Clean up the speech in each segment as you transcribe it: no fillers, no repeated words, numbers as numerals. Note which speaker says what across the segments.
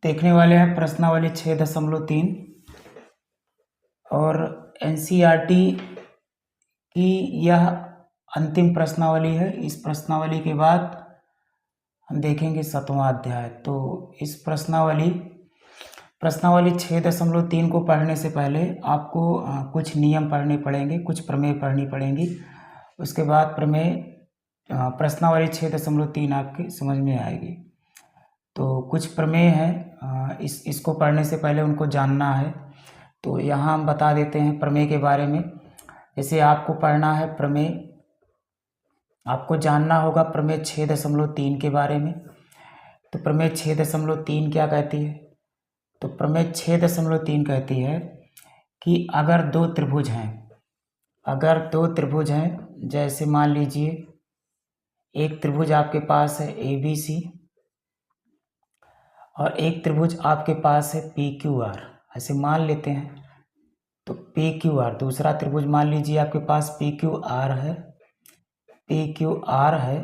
Speaker 1: देखने वाले हैं प्रश्नावली 6.3 और एनसीईआरटी की यह अंतिम प्रश्नावली है। इस प्रश्नावली के बाद हम देखेंगे 7वां अध्याय। तो इस प्रश्नावली 6.3 को पढ़ने से पहले आपको कुछ नियम पढ़ने पड़ेंगे, कुछ प्रमेय पढ़नी पड़ेंगी। उसके बाद प्रश्नावली 6.3 आपके समझ में आएगी। तो कुछ प्रमेय हैं, इसको पढ़ने से पहले उनको जानना है। तो यहाँ हम बता देते हैं प्रमेय के बारे में। जैसे आपको पढ़ना है प्रमेय, आपको जानना होगा प्रमेय 6.3 के बारे में। तो प्रमेय 6.3 क्या कहती है? तो प्रमेय 6.3 कहती है कि अगर दो त्रिभुज हैं, जैसे मान लीजिए एक त्रिभुज आपके पास है ABC और एक त्रिभुज आपके पास है PQR, ऐसे मान लेते हैं। तो PQR, दूसरा त्रिभुज मान लीजिए आपके पास PQR है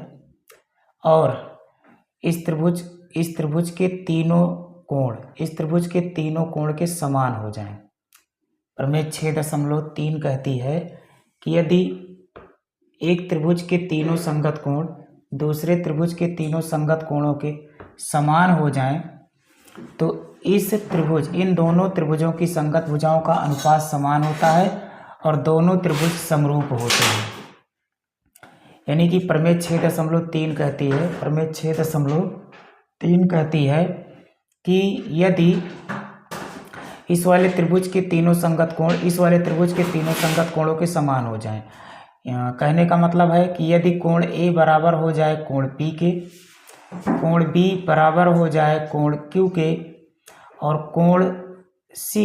Speaker 1: और इस त्रिभुज के तीनों कोण के समान हो जाएं। प्रमेय 6.3 कहती है कि यदि एक त्रिभुज के तीनों संगत कोण दूसरे त्रिभुज के तीनों संगत कोणों के समान हो जाएं, तो इन दोनों त्रिभुजों की संगत भुजाओं का अनुपात समान होता है और दोनों त्रिभुज समरूप होते हैं। यानी कि प्रमेय 6.3 कहती है कि यदि इस वाले त्रिभुज के तीनों संगत कोण इस वाले त्रिभुज के तीनों संगत कोणों के समान हो जाएं। कहने का मतलब है कि यदि कोण A बराबर हो जाए कोण P के, कोण B बराबर हो जाए कोण Q के और कोण C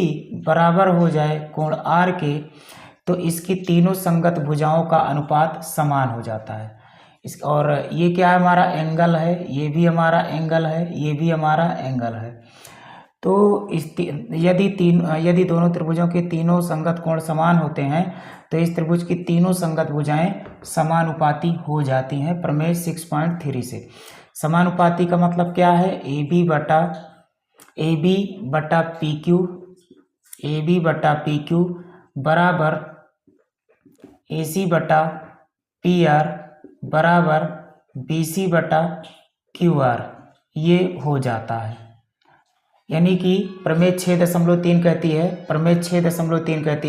Speaker 1: बराबर हो जाए कोण R के, तो इसकी तीनों संगत भुजाओं का अनुपात समान हो जाता है। और ये क्या है? हमारा एंगल है, ये भी हमारा एंगल है, ये भी हमारा एंगल है। तो यदि दोनों त्रिभुजों के तीनों संगत कोण समान होते हैं तो इस त्रिभुज की तीनों संगत भुजाएं समानुपाती हो जाती हैं। प्रमेय 6.3 से समानुपाती का मतलब क्या है? AB बटा PQ बराबर AC बटा PR बराबर BC बटा QR, ये हो जाता है। यानी कि प्रमेय 6.3 कहती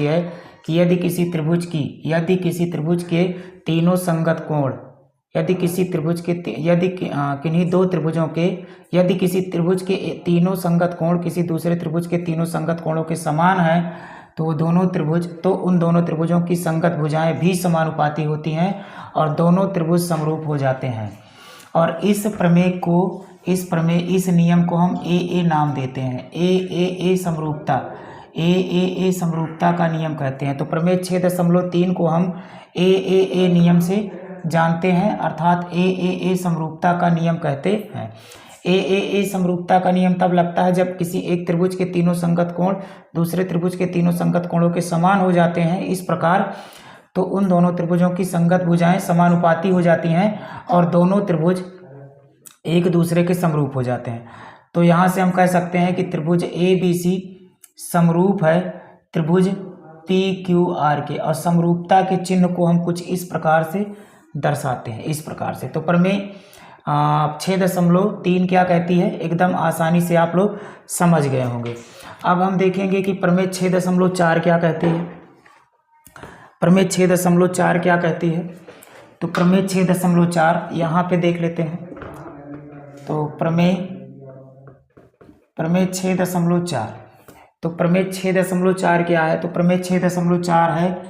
Speaker 1: है कि यदि किसी त्रिभुज के तीनों संगत कोण यदि किसी त्रिभुज के तीनों संगत कोण किसी दूसरे त्रिभुज के तीनों संगत कोणों के समान है, तो उन दोनों त्रिभुजों की संगत भुजाएं भी समानुपाती होती हैं और दोनों त्रिभुज समरूप हो जाते हैं। और इस नियम को हम AA नाम देते हैं। AAA समरूपता का नियम कहते हैं। तो प्रमेय 6.3 को हम AAA नियम से जानते हैं, अर्थात AAA समरूपता का नियम कहते हैं। AAA समरूपता का नियम तब लगता है जब किसी एक त्रिभुज के तीनों संगत कोण दूसरे त्रिभुज के तीनों संगत कोणों के समान हो जाते हैं। इस प्रकार तो उन दोनों त्रिभुजों की संगत भुजाएं समानुपाती हो जाती हैं और दोनों त्रिभुज एक दूसरे के समरूप हो जाते हैं। तो यहाँ से हम कह सकते हैं कि त्रिभुज ABC समरूप है त्रिभुज PQR के, और समरूपता के चिन्ह को हम कुछ इस प्रकार से दर्शाते हैं, इस प्रकार से। तो प्रमेय 6.3 क्या कहती है? एकदम आसानी से आप लोग समझ गए होंगे। अब हम देखेंगे कि प्रमेय 6.4 क्या कहती है। प्रमेय 6.4 क्या कहती है? तो प्रमेय 6.4 यहाँ पे देख लेते हैं। तो प्रमेय 6.4, तो प्रमेय 6.4 क्या है? तो प्रमेय 6.4 है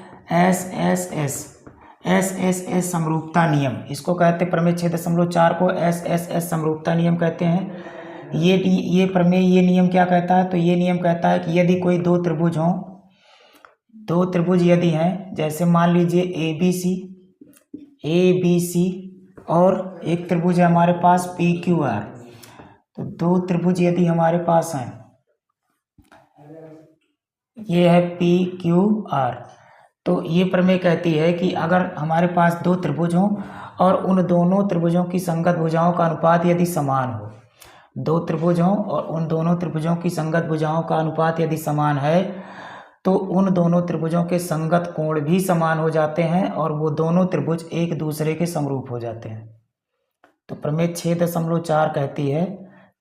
Speaker 1: SSS समरूपता नियम। इसको कहते हैं, प्रमेय 6.4 को SSS समरूपता नियम कहते हैं। ये प्रमेय ये नियम क्या कहता है? तो ये नियम कहता है कि यदि कोई दो त्रिभुज यदि हैं, जैसे मान लीजिए ABC और एक त्रिभुज है हमारे पास PQR, तो दो त्रिभुज यदि हमारे पास हैं, ये है PQR, तो ये प्रमेय कहती है कि अगर हमारे पास दो त्रिभुज हों और उन दोनों त्रिभुजों की संगत भुजाओं का अनुपात यदि समान हो, दो त्रिभुज हों और उन दोनों त्रिभुजों की संगत भुजाओं का अनुपात यदि समान है तो उन दोनों त्रिभुजों के संगत कोण भी समान हो जाते हैं और वो दोनों त्रिभुज एक दूसरे के समरूप हो जाते हैं। तो प्रमेय 6.4 कहती है,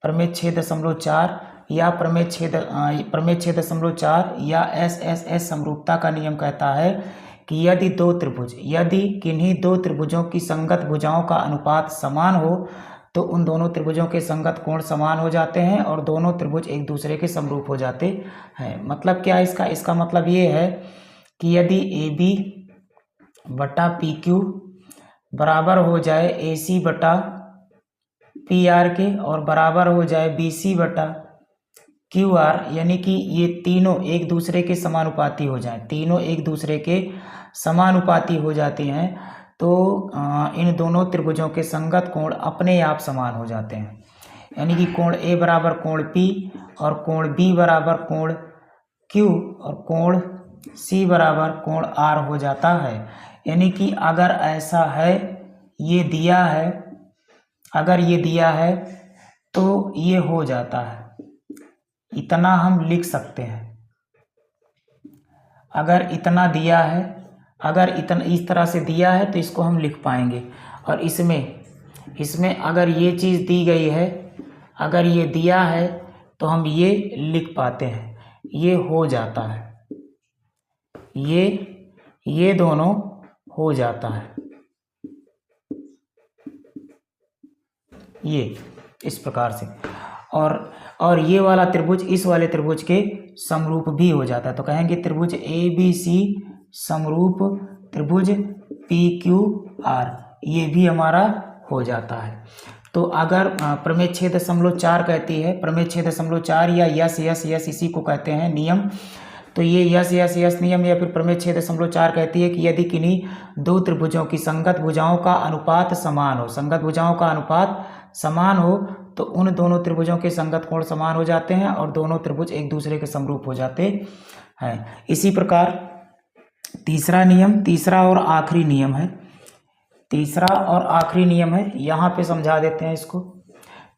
Speaker 1: प्रमेय 6.4 या प्रमेय 6.4 या एस समरूपता का नियम कहता है कि यदि किन्हीं दो त्रिभुजों की संगत भुजाओं का अनुपात समान हो तो उन दोनों त्रिभुजों के संगत कोण समान हो जाते हैं और दोनों त्रिभुज एक दूसरे के समरूप हो जाते हैं। मतलब क्या इसका मतलब ये है कि यदि ए बी बटा पी क्यू बराबर हो जाए ए सी बटा पी आर के और बराबर हो जाए बी सी बटा क्यू आर, यानी कि ये तीनों एक दूसरे के समानुपाती हो जाएं, तीनों एक दूसरे के समानुपाती हो जाती हैं, तो इन दोनों त्रिभुजों के संगत कोण अपने आप समान हो जाते हैं। यानी कि कोण ए बराबर कोण पी और कोण बी बराबर कोण क्यू और कोण सी बराबर कोण आर हो जाता है। यानी कि अगर ऐसा है, ये दिया है, अगर ये दिया है तो ये हो जाता है, इतना हम लिख सकते हैं। अगर इतना दिया है, अगर इतना इस तरह से दिया है तो इसको हम लिख पाएंगे। और इसमें अगर ये चीज़ दी गई है, अगर ये दिया है तो हम ये लिख पाते हैं, ये हो जाता है, ये दोनों हो जाता है, ये इस प्रकार से। और ये वाला त्रिभुज इस वाले त्रिभुज के समरूप भी हो जाता है। तो कहेंगे त्रिभुज ए बी सी समरूप त्रिभुज पी क्यू आर, ये भी हमारा हो जाता है। तो अगर प्रमेय 6.4 कहती है, प्रमेय 6.4 या यस इसी को कहते हैं नियम, तो ये यस नियम या फिर प्रमेय 6.4 कहती है कि यदि किन्हीं दो त्रिभुजों की संगत भुजाओं का अनुपात समान हो, संगत भुजाओं का अनुपात समान हो तो उन दोनों त्रिभुजों के संगत कोण समान हो जाते हैं और दोनों त्रिभुज एक दूसरे के समरूप हो जाते हैं। इसी प्रकार तीसरा नियम, तीसरा और आखिरी नियम है, तीसरा और आखिरी नियम है, यहाँ पे समझा देते हैं इसको।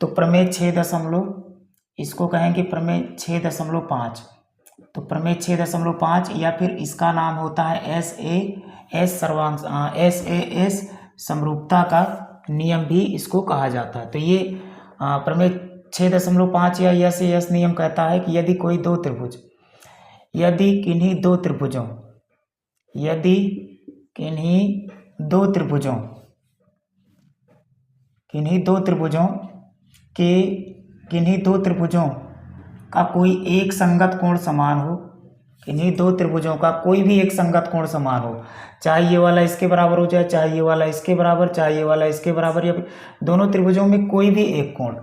Speaker 1: तो प्रमेय 6 इसको कहेंगे प्रमेय 6.5। तो प्रमेय 6.5 या फिर इसका नाम होता है एस समरूपता का नियम भी इसको कहा जाता है। तो ये प्रमेय 6.5 या यस नियम कहता है कि यदि किन्हीं दो त्रिभुजों का कोई एक संगत कोण समान हो, किन्हीं दो त्रिभुजों का कोई भी एक संगत कोण समान हो, चाहे ये वाला इसके बराबर हो जाए, चाहे ये वाला इसके बराबर, चाहे ये वाला इसके बराबर, या दोनों त्रिभुजों में कोई भी एक कोण,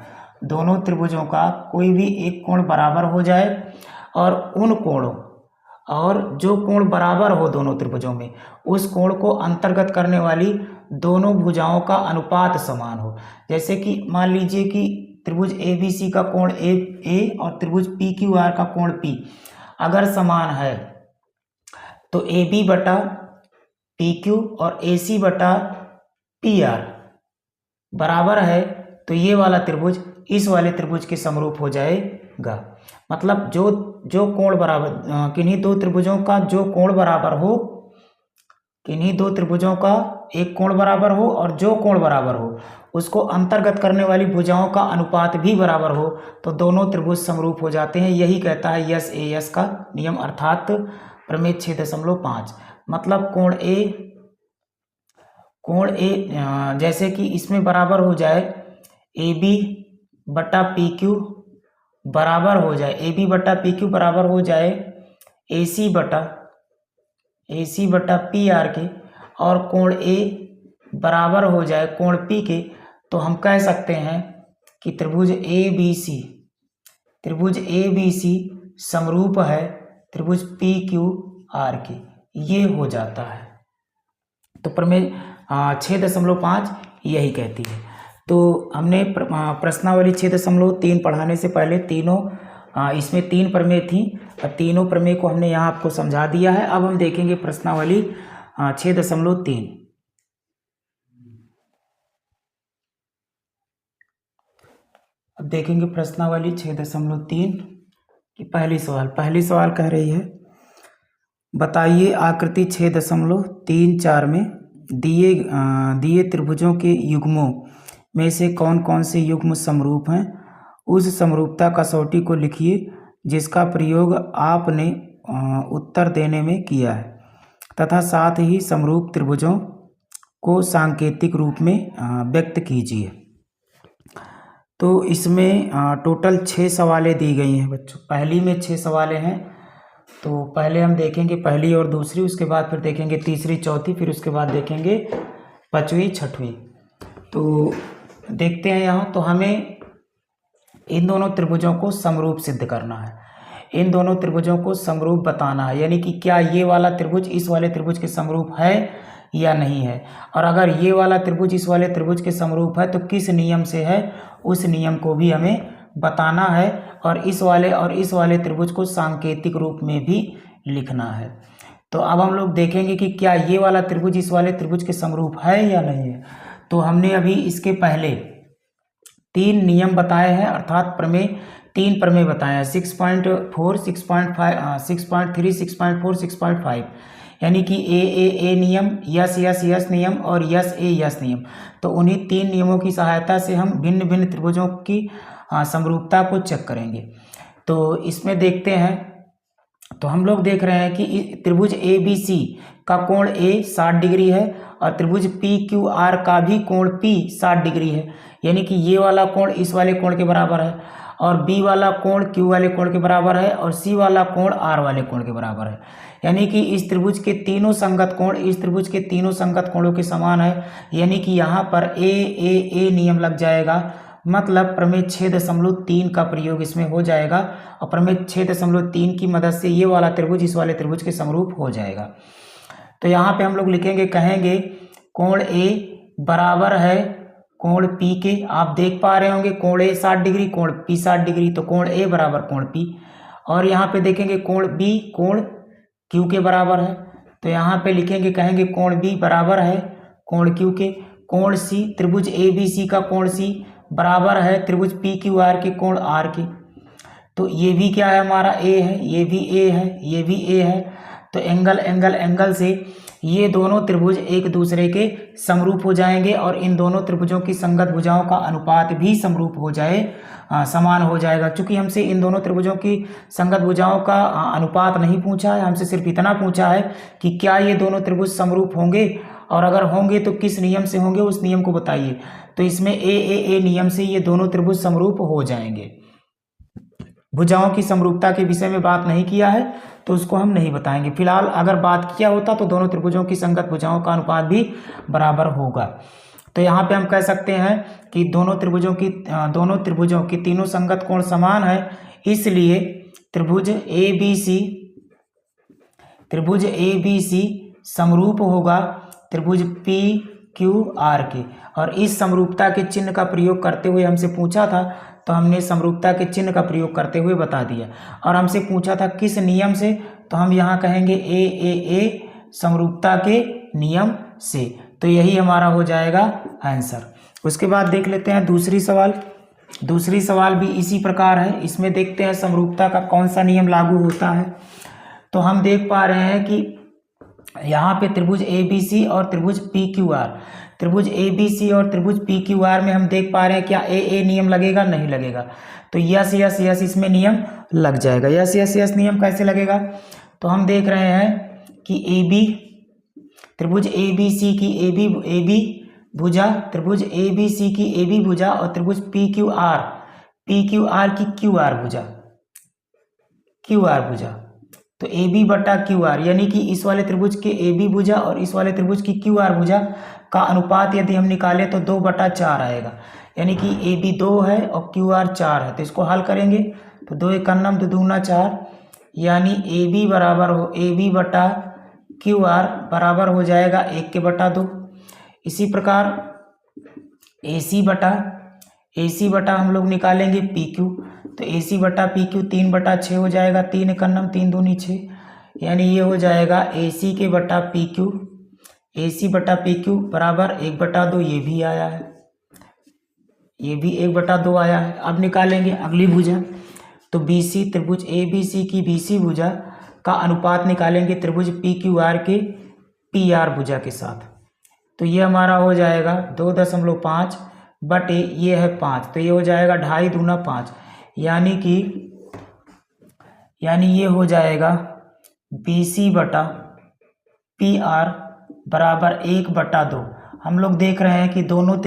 Speaker 1: दोनों त्रिभुजों का कोई भी एक कोण बराबर हो जाए और उन कोणों और जो कोण बराबर हो दोनों त्रिभुजों में, उस कोण को अंतर्गत करने वाली दोनों भुजाओं का अनुपात समान हो। जैसे कि मान लीजिए कि त्रिभुज ए बी सी का कोण ए और त्रिभुज पी क्यू आर का कोण पी अगर समान है तो ए बी बटा पी क्यू और ए सी बटा पी आर बराबर है, तो ये वाला त्रिभुज इस वाले त्रिभुज के समरूप हो जाएगा। मतलब जो कोण बराबर, किन्हीं दो त्रिभुजों का जो कोण बराबर हो, किन्हीं दो त्रिभुजों का एक कोण बराबर हो और जो कोण बराबर हो उसको अंतर्गत करने वाली भुजाओं का अनुपात भी बराबर हो, तो दोनों त्रिभुज समरूप हो जाते हैं। यही कहता है यस का नियम, अर्थात प्रमेय 6.5। मतलब कोण ए जैसे कि इसमें बराबर हो जाए ए बी बटा पी क्यू बराबर हो जाए, ए बी बटा पी क्यू बराबर हो जाए ए सी बटा पी आर के, और कोण ए बराबर हो जाए कोण पी के, तो हम कह सकते हैं कि त्रिभुज ए बी सी समरूप है त्रिभुज पी क्यू आर के, ये हो जाता है। तो प्रमेय 6.5 यही कहती है। तो हमने प्रश्नावली 6.3 पढ़ाने से पहले इसमें 3 प्रमेय थी और तीनों प्रमेय को हमने यहाँ आपको समझा दिया है। अब हम देखेंगे प्रश्नावली 6.3। अब देखेंगे प्रश्नावली 6.3 की पहली सवाल कह रही है, बताइए आकृति 6.34 में दिए त्रिभुजों के युग्मों में से कौन कौन से युग्म समरूप हैं। उस समरूपता कसौटी को लिखिए जिसका प्रयोग आपने उत्तर देने में किया है तथा साथ ही समरूप त्रिभुजों को सांकेतिक रूप में व्यक्त कीजिए। तो इसमें टोटल 6 सवालें दी गई हैं बच्चों। पहली में 6 सवालें हैं, तो पहले हम देखेंगे पहली और दूसरी, उसके बाद फिर देखेंगे तीसरी चौथी, फिर उसके बाद देखेंगे पांचवी छठवीं। तो देखते हैं यहाँ, तो हमें इन दोनों त्रिभुजों को समरूप सिद्ध करना है, इन दोनों त्रिभुजों को समरूप बताना है, यानी कि क्या ये वाला त्रिभुज इस वाले त्रिभुज के समरूप है या नहीं है, और अगर ये वाला त्रिभुज इस वाले त्रिभुज के समरूप है तो किस नियम से है, उस नियम को भी हमें बताना है, और इस वाले त्रिभुज को सांकेतिक रूप में भी लिखना है। तो अब हम लोग देखेंगे कि क्या ये वाला त्रिभुज इस वाले त्रिभुज के समरूप है या नहीं है। तो हमने अभी इसके पहले 3 नियम बताए हैं, अर्थात प्रमेय 3 प्रमेय बताए हैं, 6.4, 6.5, 6.3, 6.4, 6.5, यानी कि ए नियम, यस नियम और यस नियम। तो उन्हीं 3 नियमों की सहायता से हम भिन्न भिन्न त्रिभुजों की समरूपता को चेक करेंगे। तो इसमें देखते हैं, तो हम लोग देख रहे हैं कि त्रिभुज ए बी सी का कोण ए 60 डिग्री है और त्रिभुज पी क्यू आर का भी कोण पी 60 डिग्री है, यानी कि ये वाला कोण इस वाले कोण के बराबर है, और बी वाला कोण क्यू वाले कोण के बराबर है, और सी वाला कोण आर वाले कोण के बराबर है, यानी कि इस त्रिभुज के तीनों संगत कोण इस त्रिभुज के तीनों संगत कोणों के समान है, यानी कि यहाँ पर ए नियम लग जाएगा, मतलब प्रमेय 6.3 का प्रयोग इसमें हो जाएगा, और प्रमेय 6.3 की मदद से ये वाला त्रिभुज इस वाले त्रिभुज के समरूप हो जाएगा। तो यहाँ पे हम लोग लिखेंगे, कहेंगे कोण ए बराबर है कोण पी के, आप देख पा रहे होंगे कोण ए 60 डिग्री, कोण पी 60 डिग्री, तो कोण ए बराबर कोण पी। और यहाँ पे देखेंगे कोण बी कोण क्यू के बराबर है, तो यहाँ पे लिखेंगे, कहेंगे कोण बी बराबर है कोण क्यू के। कोण सी, त्रिभुज ए बी सी का कोण सी बराबर है त्रिभुज पी क्यू आर के कोण आर के। तो ये भी क्या है हमारा ए है, ये भी ए है, ये भी ए है, तो एंगल से ये दोनों त्रिभुज एक दूसरे के समरूप हो जाएंगे, और इन दोनों त्रिभुजों की संगत भुजाओं का अनुपात भी समरूप हो जाए, समान हो जाएगा। चूंकि हमसे इन दोनों त्रिभुजों की संगत भुजाओं का अनुपात नहीं पूछा है, हमसे सिर्फ इतना पूछा है कि क्या ये दोनों त्रिभुज समरूप होंगे, और अगर होंगे तो किस नियम से होंगे, उस नियम को बताइए। तो इसमें ए नियम से ये दोनों त्रिभुज समरूप हो जाएंगे। भुजाओं की समरूपता के विषय में बात नहीं किया है तो उसको हम नहीं बताएंगे। फिलहाल अगर बात किया होता तो दोनों त्रिभुजों की संगत भुजाओं का अनुपात भी बराबर होगा। तो यहाँ पे हम कह सकते हैं कि दोनों त्रिभुजों की तीनों संगत कोण समान है, इसलिए त्रिभुज ए बी सी समरूप होगा त्रिभुज पी क्यू आर के। और इस समरूपता के चिन्ह का प्रयोग करते हुए हमसे पूछा था, तो हमने समरूपता के चिन्ह का प्रयोग करते हुए बता दिया। और हमसे पूछा था किस नियम से, तो हम यहाँ कहेंगे ए समरूपता के नियम से। तो यही हमारा हो जाएगा आंसर। उसके बाद देख लेते हैं दूसरी सवाल भी इसी प्रकार है। इसमें देखते हैं समरूपता का कौन सा नियम लागू होता है। तो हम देख पा रहे हैं कि यहाँ पे त्रिभुज ए बी सी और त्रिभुज पी क्यू आर, त्रिभुज ए बी सी और त्रिभुज पी क्यू आर में हम देख पा रहे हैं क्या ए नियम लगेगा, नहीं लगेगा। तो यस इसमें नियम लग जाएगा। यस नियम कैसे लगेगा, तो हम देख रहे हैं कि त्रिभुज ए बी सी की ए बी भुजा, त्रिभुज ए बी सी की ए बी भुजा और त्रिभुज पी क्यू आर की क्यू आर भुजा। तो ए बी बटा क्यू आर, यानी कि इस वाले त्रिभुज के ए बी भुजा और इस वाले त्रिभुज की क्यू आर भुजा का अनुपात यदि हम निकालें तो 2/4 आएगा, यानी कि ए बी 2 है और क्यू आर 4 है। तो इसको हल करेंगे तो 2 × 9 = 2 × 4, यानी ए बी बटा क्यू आर बराबर हो जाएगा 1/2। इसी प्रकार ए सी बटा हम लोग निकालेंगे पी क्यू, तो ए सी बटा पी क्यू 3/6 हो जाएगा, 3 × 9 = 3 × 2 = 6, यानी ये हो जाएगा ए सी बटा पी क्यू बराबर 1/2। ये भी आया है, ये भी 1/2 आया है। अब निकालेंगे अगली भुजा, तो BC त्रिभुज ABC की BC भुजा का अनुपात निकालेंगे त्रिभुज PQR के PR भुजा के साथ। तो ये हमारा हो जाएगा 2.5 बटे ये है 5, तो ये हो जाएगा 2.5 दूना 5, यानी ये हो जाएगा BC बटा PR बराबर 1/2। हम लोग देख रहे हैं कि दोनों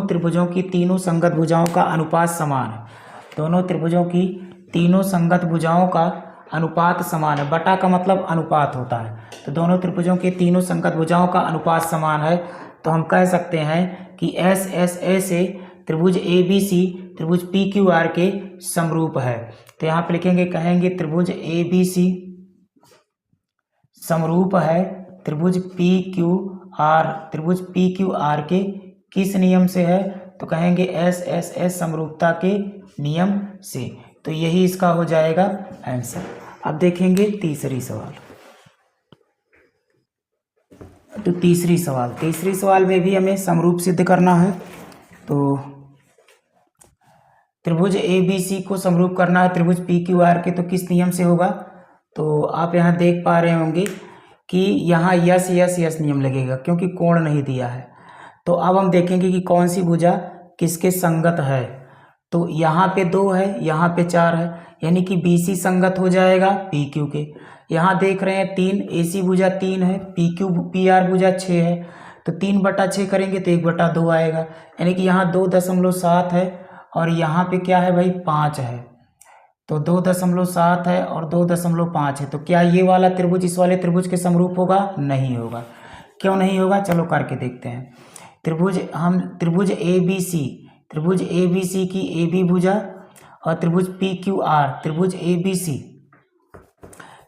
Speaker 1: त्रिभुजों की तीनों संगत भुजाओं का अनुपात समान है। दोनों त्रिभुजों की तीनों संगत भुजाओं का अनुपात समान है। बटा का मतलब अनुपात होता है, तो दोनों त्रिभुजों के तीनों संगत भुजाओं का अनुपात समान है। तो हम कह सकते हैं कि SSA से त्रिभुज ABC त्रिभुज PQR के समरूप है। तो यहाँ पे लिखेंगे, कहेंगे त्रिभुज ABC समरूप है त्रिभुज PQR के किस नियम से है, तो कहेंगे SSS समरूपता के नियम से। तो यही इसका हो जाएगा आंसर। अब देखेंगे तीसरी सवाल। तो तीसरी सवाल में भी हमें समरूप सिद्ध करना है। तो त्रिभुज ABC को समरूप करना है त्रिभुज PQR के, तो किस नियम से होगा, तो आप यहाँ देख पा रहे होंगे कि यहाँ यस नियम लगेगा क्योंकि कोण नहीं दिया है। तो अब हम देखेंगे कि कौन सी भुजा किसके संगत है। तो यहाँ पे 2 है, यहाँ पे 4 है, यानी कि BC संगत हो जाएगा PQ के। यहाँ देख रहे हैं 3, AC भुजा 3 है, PR भुजा 6 है, तो 3/6 करेंगे तो 1/2 आएगा, यानी कि यहाँ 2.7 है और यहाँ पे क्या है भाई 5 है। तो 2.7 है और 2.5 है, तो क्या ये वाला त्रिभुज इस वाले त्रिभुज के समरूप होगा? नहीं होगा। क्यों नहीं होगा, चलो करके देखते हैं। त्रिभुज ABC की AB भुजा और त्रिभुज PQR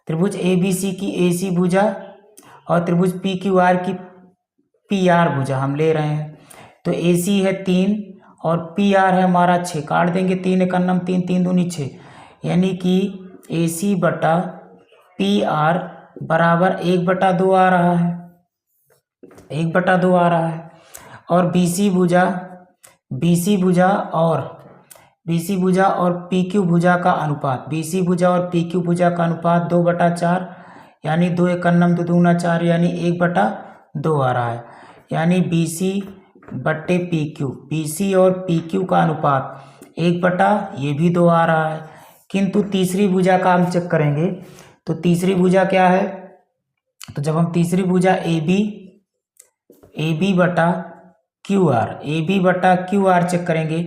Speaker 1: त्रिभुज ABC की AC भुजा और त्रिभुज PQR की PR भुजा हम ले रहे हैं। तो AC है 3 और PR है हमारा 6, काट देंगे 3 एकन्नम 3, 3 दूनी 6, यानी कि AC बटा PR बराबर 1/2 आ रहा है, 1/2 आ रहा है। और BC भुजा और PQ भुजा का अनुपात, BC भुजा और PQ भुजा का अनुपात 2/4, यानी 2 एकन्नम 2 दूना 4, यानी 1/2 आ रहा है, यानी BC बट्टे BC और PQ का अनुपात 1/2 आ रहा है। किंतु तीसरी भुजा का हम चेक करेंगे, तो तीसरी भुजा क्या है, तो जब हम तीसरी भुजा AB बटा QR चेक करेंगे,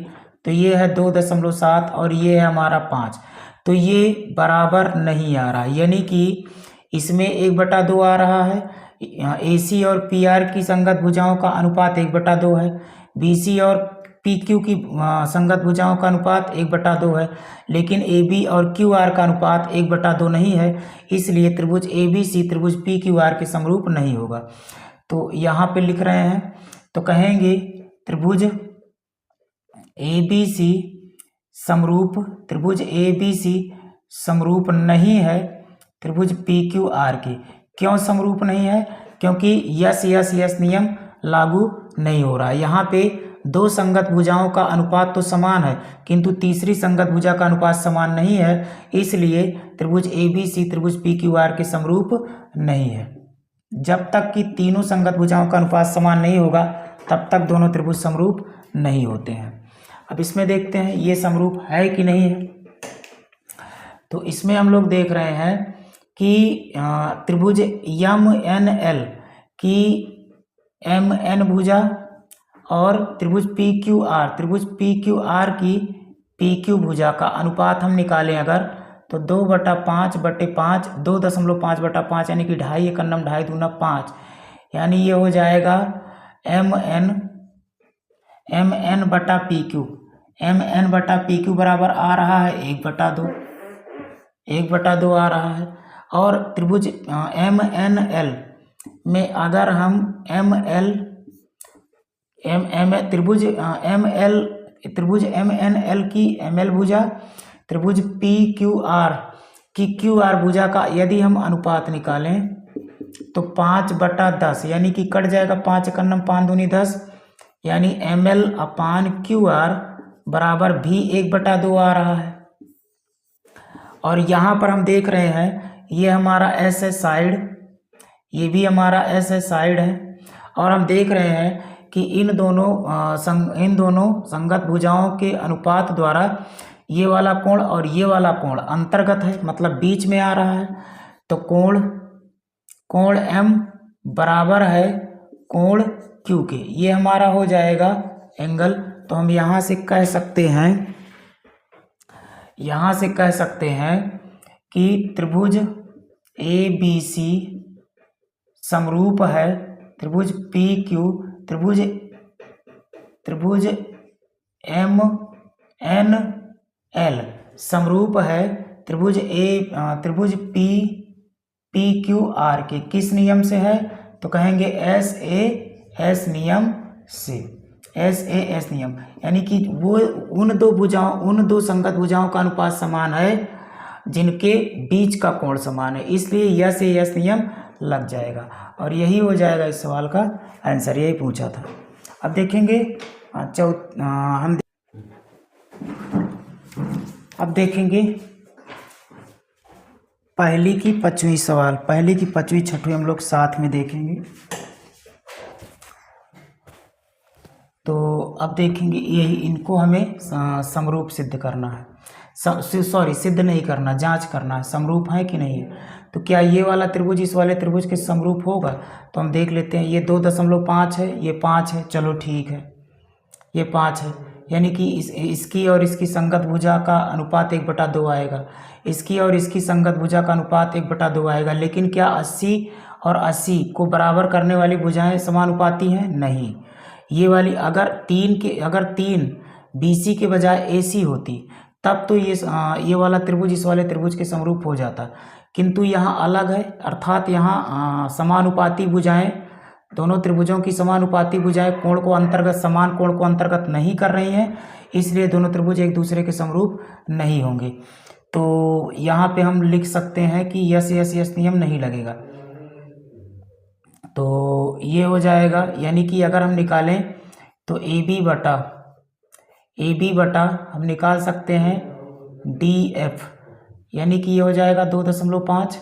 Speaker 1: तो ये है 2.7 और ये है हमारा 5, तो ये बराबर नहीं आ रहा, यानी कि इसमें 1/2 आ रहा है। AC और PR की संगत भुजाओं का अनुपात 1/2 है, BC और PQ की संगत भुजाओं का अनुपात 1/2 है, लेकिन AB और QR का अनुपात 1/2 नहीं है, इसलिए त्रिभुज ABC त्रिभुज PQR के समरूप नहीं होगा। तो यहाँ पे लिख रहे हैं, तो कहेंगे त्रिभुज ABC समरूप नहीं है त्रिभुज PQR के। क्यों समरूप नहीं है? क्योंकि यस नियम लागू नहीं हो रहा है। यहाँ पे 2 संगत भुजाओं का अनुपात तो समान है, किंतु तीसरी संगत भुजा का अनुपात समान नहीं है, इसलिए त्रिभुज ABC त्रिभुज PQR के समरूप नहीं है। जब तक कि तीनों संगत भुजाओं का अनुपात समान नहीं होगा, तब तक दोनों त्रिभुज समरूप नहीं होते हैं। अब इसमें देखते हैं ये समरूप है कि नहीं है। तो इसमें हम लोग देख रहे हैं कि त्रिभुज MNL की MN भुजा और त्रिभुज PQR की PQ भुजा का अनुपात हम निकालें अगर, तो 2/5/5 2.5/5, यानी कि 2.5 एकन्नम 2.5 दूना 5, यानी ये हो जाएगा MN बटा PQ बराबर आ रहा है 1/2 आ रहा है। और त्रिभुज MNL में अगर हम त्रिभुज MNL की ML भुजा त्रिभुज PQR की QR भुजा का यदि हम अनुपात निकालें, तो 5/10, यानी कि कट जाएगा 5 एकन्नम 5 दूनी 10, यानी ml/QR बराबर भी 1/2 आ रहा है। और यहाँ पर हम देख रहे हैं ये हमारा एस है साइड, ये भी हमारा एस है साइड है। और हम देख रहे हैं कि इन दोनों संगत भुजाओं के अनुपात द्वारा ये वाला कोण और ये वाला कोण अंतर्गत है, मतलब बीच में आ रहा है। तो कोण M बराबर है कोण Q के, ये हमारा हो जाएगा एंगल। तो हम यहाँ से कह सकते हैं कि त्रिभुज ABC समरूप है त्रिभुज PQ, त्रिभुज MNL समरूप है त्रिभुज PQR के। किस नियम से है? तो कहेंगे SAS नियम से, SAS नियम। यानी कि वो उन दो संगत भुजाओं का अनुपात समान है जिनके बीच का कोण समान है, इसलिए यस से यस नियम लग जाएगा। और यही हो जाएगा इस सवाल का आंसर, यही पूछा था। अब देखेंगे अब देखेंगे पहली की 5वीं सवाल, पहली की 5वीं 6वीं हम लोग साथ में देखेंगे। तो अब देखेंगे यही, इनको हमें समरूप सिद्ध करना है, सिद्ध नहीं करना, जांच करना है समरूप है कि नहीं है। तो क्या ये वाला त्रिभुज इस वाले त्रिभुज के समरूप होगा? तो हम देख लेते हैं। ये 2.5 है, ये 5 है, चलो ठीक है, ये 5 है, यानी कि इसकी और इसकी संगत भुजा का अनुपात 1/2 आएगा, इसकी और इसकी संगत भुजा का अनुपात 1/2 आएगा। लेकिन क्या 80 और 80 को बराबर करने वाली भुजाएं समानुपाती हैं? नहीं। ये वाली अगर 3 BC के बजाय AC होती तब तो ये वाला त्रिभुज इस वाले त्रिभुज के समरूप हो जाता, किंतु यहाँ अलग है, अर्थात यहाँ समानुपाती भुजाएं, दोनों त्रिभुजों की समानुपाती भुजाएं समान कोण को अंतर्गत नहीं कर रही हैं, इसलिए दोनों त्रिभुज एक दूसरे के समरूप नहीं होंगे। तो यहाँ पे हम लिख सकते हैं कि यस नियम नहीं लगेगा। तो ये हो जाएगा, यानी कि अगर हम निकालें तो AB बटा हम निकाल सकते हैं DF, यानी कि ये हो जाएगा 2.5/5।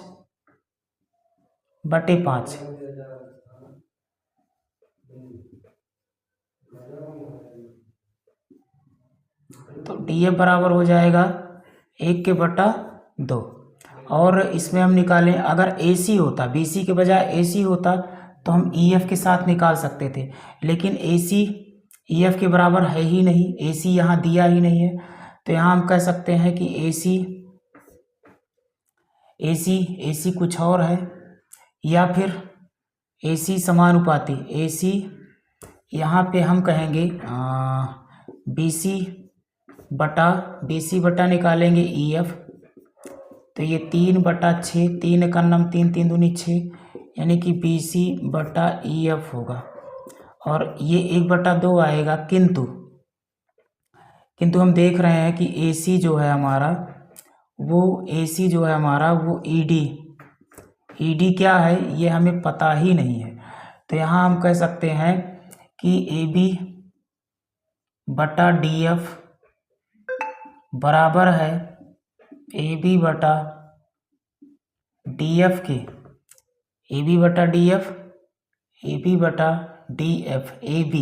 Speaker 1: तो DF बराबर हो जाएगा 1/2। और इसमें हम निकालें, अगर AC होता, BC के बजाय AC होता तो हम EF के साथ निकाल सकते थे, लेकिन AC EF के बराबर है ही नहीं, AC यहाँ दिया ही नहीं है। तो यहाँ हम कह सकते हैं कि AC कुछ और है, या फिर AC समानुपाती, AC यहाँ पे हम कहेंगे BC बटा निकालेंगे EF, तो ये 3/6, 3 का नम 3, 3 दूनी 6, यानी कि BC बटा EF होगा। और ये 1/2 आएगा, किंतु हम देख रहे हैं कि AC जो है हमारा वो ED क्या है ये हमें पता ही नहीं है। तो यहाँ हम कह सकते हैं कि AB बटा DF बराबर है AB बटा DF के, AB बटा DF, AB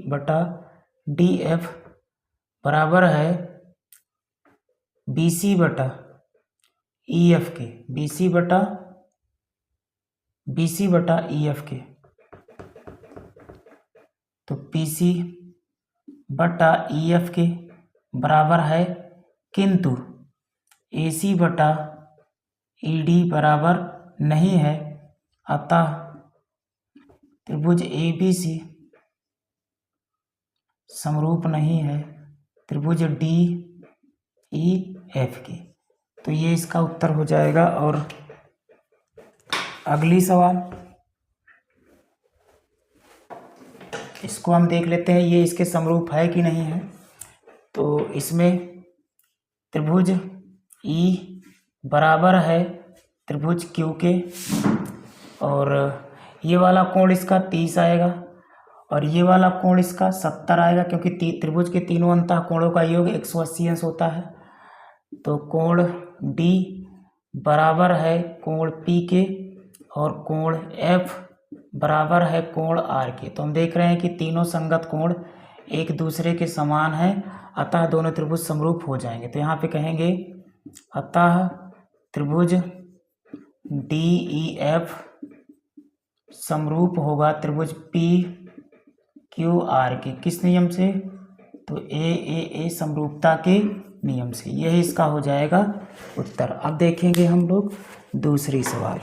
Speaker 1: बटा DF बराबर है BC बटा EF के, BC बटा EF के। तो BC बटा EF के बराबर है, किंतु AC बटा ED बराबर नहीं है, अतः त्रिभुज ABC समरूप नहीं है त्रिभुज DEF के। तो ये इसका उत्तर हो जाएगा। और अगली सवाल, इसको हम देख लेते हैं, ये इसके समरूप है कि नहीं है। तो इसमें त्रिभुज E बराबर है त्रिभुज Q के, और ये वाला कोण इसका 30 आएगा, और ये वाला कोण इसका 70 आएगा, क्योंकि त्रिभुज के तीनों अंतः कोणों का योग 180 अंश होता है। तो कोण D बराबर है कोण P के और कोण F बराबर है कोण R के। तो हम देख रहे हैं कि तीनों संगत कोण एक दूसरे के समान है, अतः दोनों त्रिभुज समरूप हो जाएंगे। तो यहाँ पे कहेंगे अतः त्रिभुज DEF समरूप होगा त्रिभुज PQR के। किस नियम से? तो AAA समरूपता के नियम से। यही इसका हो जाएगा उत्तर। अब देखेंगे हम लोग दूसरी सवाल।